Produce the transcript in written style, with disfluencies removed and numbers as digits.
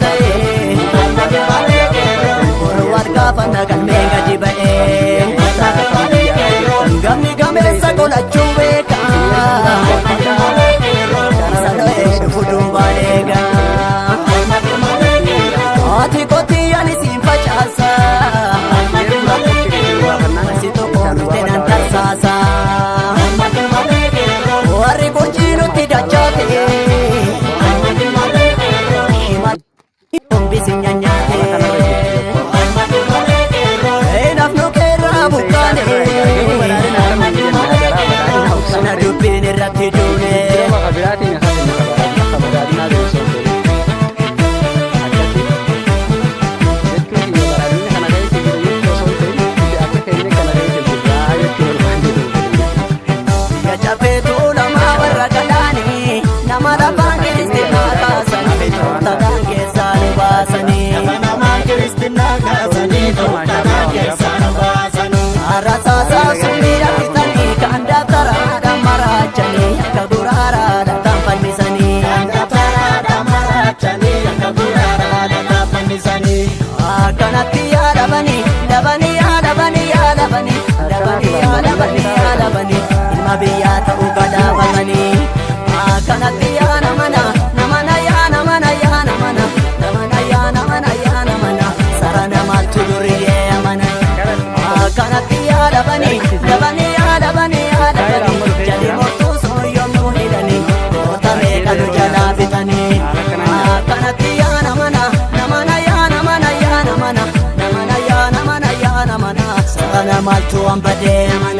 ta'e Warwaar gaafa nagan meenga jiba'e Gamni gameessa godhachuu beeka Sano'ee dhufuudhuun baaleega Ati qotiyyaan isiin facaasa Si tokko nuti nan tarsaasa Warri burjii nutti dachaate Himbisi nyaanyaate Nafnu keerraa buqqaane Kana dubbiin irratti duune Biyya ta'uu gadaafatanii akkanatti yaa namana namana yaa namana yaa namana namana yaa namana yaa namana sara namaatti duriyyee amana akkanatti yaa dhabanii dhabanii yaa dhabanii yaa dhabanii jali mortuu sooyyomuu hidhanii goota meeqatu jalaa bitanii akkanatti yaa namana namana yaa namana yaa namana namana yaa namana yaa namana sara namaatti waan badee amana